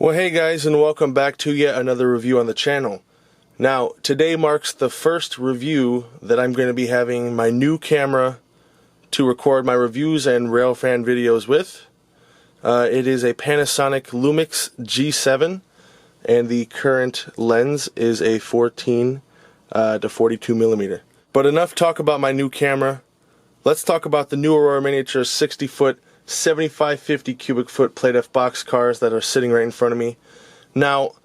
Well, hey guys, and welcome back to yet another review on the channel. Now, today marks the first review that I'm going to be having my new camera to record my reviews and railfan videos with. It is a Panasonic Lumix G7, and the current lens is a 14 to 42 millimeter. But enough talk about my new camera. Let's talk about the new Aurora Miniatures 60-foot 7550 cubic foot Plate F box cars that are sitting right in front of me. Now,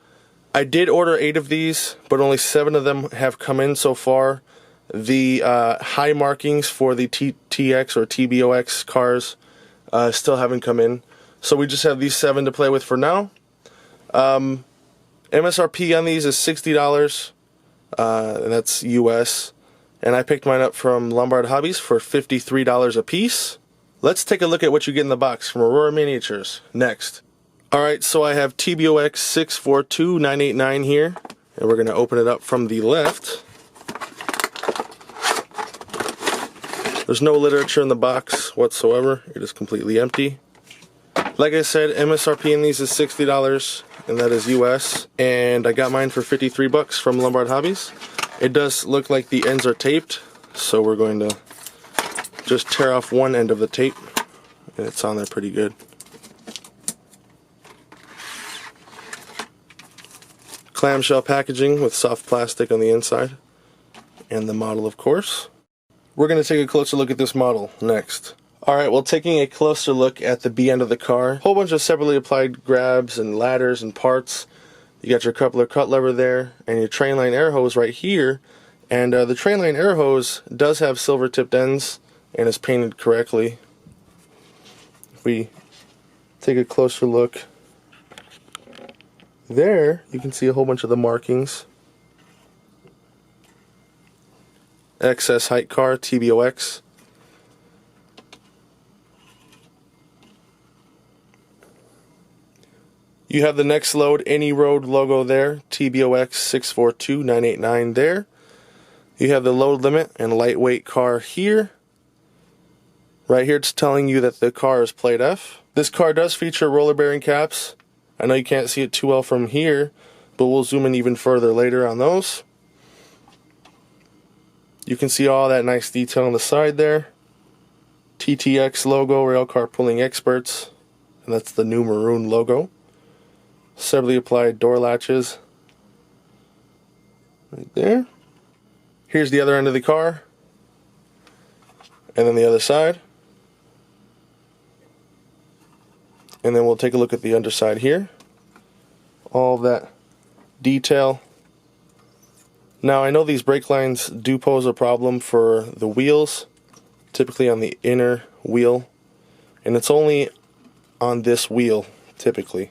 I did order 8 of these, but only 7 of them have come in so far. The high markings for the TX or TBOX cars still haven't come in, so we just have these 7 to play with for now. MSRP on these is $60, and that's US, and I picked mine up from Lombard Hobbies for $53 a piece. Let's take a look at what you get in the box from Aurora Miniatures next. Alright, so I have TBOX 642989 here, and we're going to open it up from the left. There's no literature in the box whatsoever, it is completely empty. Like I said, MSRP in these is $60, and that is US, and I got mine for 53 bucks from Lombard Hobbies. It does look like the ends are taped, so we're going to just tear off one end of the tape, and it's on there pretty good. Clamshell packaging with soft plastic on the inside, and the model, of course. We're going to take a closer look at this model next. Alright, well, taking a closer look at the B end of the car, whole bunch of separately applied grabs and ladders and parts. You got your coupler cut lever there, and your train line air hose right here. And the train line air hose does have silver tipped ends and is painted correctly. If we take a closer look there, you can see a whole bunch of the markings. Excess height car, TBOX. You have the Next Load Any Road logo there, TBOX 642989 there. You have the load limit and lightweight car here. Right here it's telling you that the car is Plate F. This car does feature roller bearing caps. I know you can't see it too well from here, but we'll zoom in even further later on those. You can see all that nice detail on the side there. TTX logo, Railcar Pulling Experts, and that's the new maroon logo. Separately applied door latches right there. Here's the other end of the car, and then the other side. And then we'll take a look at the underside here. All of that detail. Now, I know these brake lines do pose a problem for the wheels, typically on the inner wheel, and it's only on this wheel typically.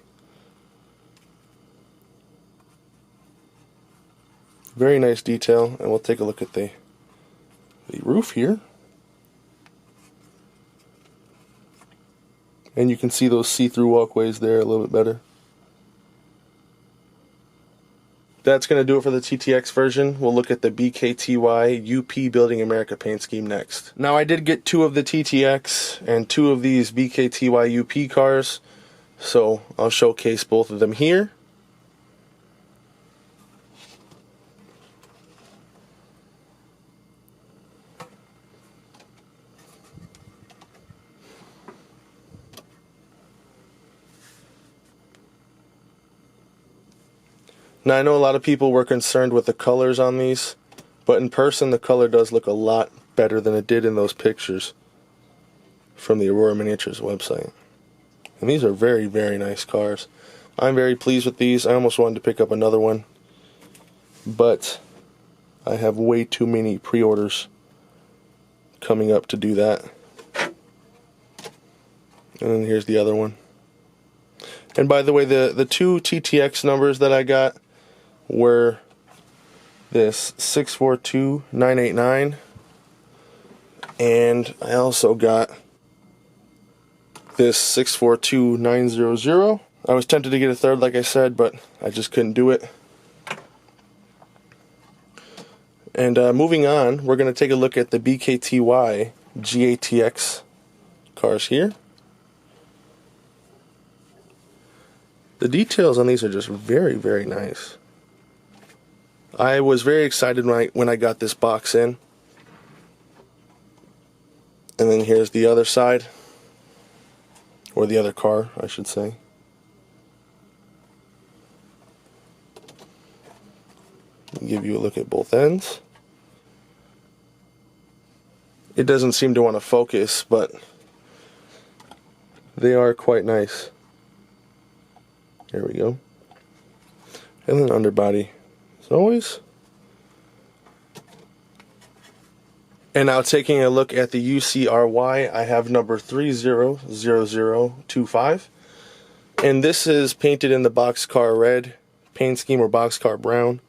Very nice detail, and we'll take a look at the roof here. And you can see those see-through walkways there a little bit better. That's going to do it for the TTX version. We'll look at the BKTY UP Building America paint scheme next. Now, I did get 2 of the TTX and 2 of these BKTY UP cars, so I'll showcase both of them here. Now, I know a lot of people were concerned with the colors on these, but in person the color does look a lot better than it did in those pictures from the Aurora Miniatures website. And these are very, very nice cars. I'm very pleased with these. I almost wanted to pick up another one, but I have way too many pre-orders coming up to do that. And then here's the other one. And by the way, the 2 TTX numbers that I got were this 642989, and I also got this 642900. I was tempted to get a third, like I said, but I just couldn't do it. And moving on, we're going to take a look at the BKTY GATX cars here. The details on these are just very, very nice. I was very excited when I got this box in. And then here's the other side, or the other car, I should say. Give you a look at both ends. It doesn't seem to want to focus, but they are quite nice. There we go. And then underbody, as always. And now taking a look at the UCRY, I have number 300025. And this is painted in the boxcar red paint scheme, or boxcar brown.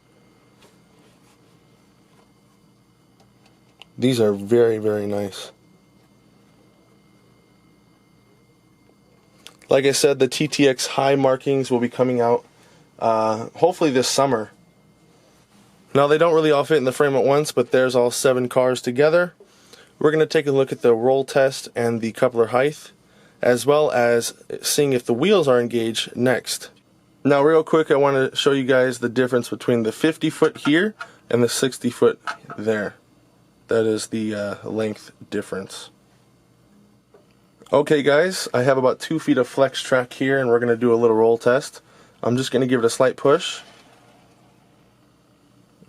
These are very, very nice. Like I said, the TTX high markings will be coming out hopefully this summer. Now, they don't really all fit in the frame at once, but there's all 7 cars together. We're going to take a look at the roll test and the coupler height, as well as seeing if the wheels are engaged next. Now, real quick, I want to show you guys the difference between the 50-foot here and the 60-foot there. That is the length difference. Okay guys, I have about 2 feet of flex track here, and we're going to do a little roll test. I'm just going to give it a slight push.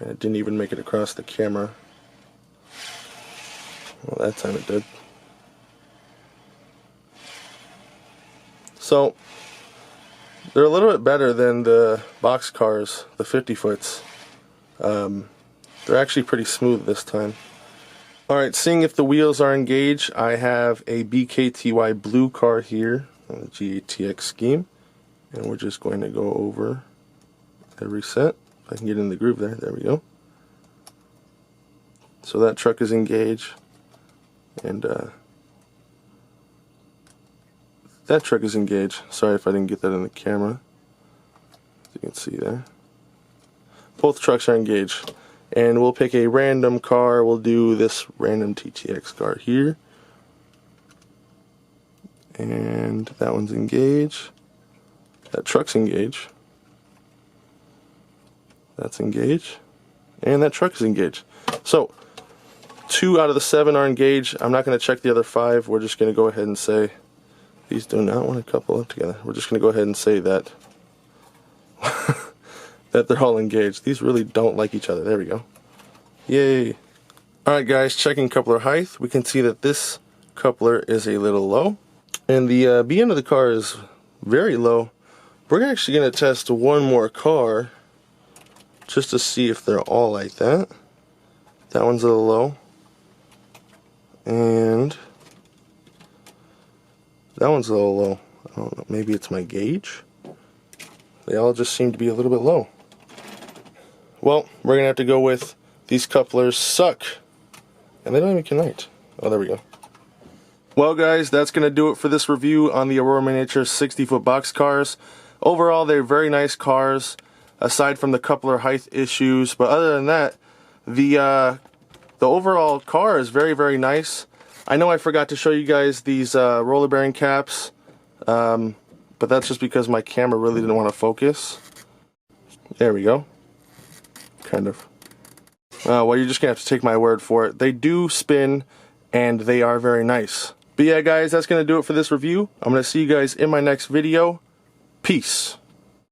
And it didn't even make it across the camera. Well, that time it did. So, they're a little bit better than the box cars, the 50-foots. They're actually pretty smooth this time. Alright, seeing if the wheels are engaged, I have a BKTY blue car here on the GATX scheme. And we're just going to go over every set. If I can get in the groove there, there we go. So that truck is engaged. And that truck is engaged. Sorry if I didn't get that in the camera. As you can see there. Both trucks are engaged. And we'll pick a random car. We'll do this random TTX car here. And that one's engaged. That truck's engaged. That's engaged. And that truck is engaged. So, 2 out of the 7 are engaged. I'm not going to check the other 5. We're just going to go ahead and say, these do not want to couple up together. We're just going to go ahead and say that that they're all engaged. These really don't like each other. There we go. Yay. Alright guys, checking coupler height. We can see that this coupler is a little low. And the B end of the car is very low. We're actually going to test one more car just to see if they're all like that. That one's a little low. And that one's a little low. I don't know, maybe it's my gauge? They all just seem to be a little bit low. Well, we're going to have to go with these couplers suck. And they don't even connect. Oh, there we go. Well guys, that's going to do it for this review on the Aurora Miniature 60-foot box cars. Overall, they're very nice cars, aside from the coupler height issues. But other than that, the overall car is very, very nice. I know I forgot to show you guys these roller bearing caps. But that's just because my camera really didn't want to focus. There we go. Kind of. Well, you're just going to have to take my word for it. They do spin, and they are very nice. But yeah, guys, that's going to do it for this review. I'm going to see you guys in my next video. Peace.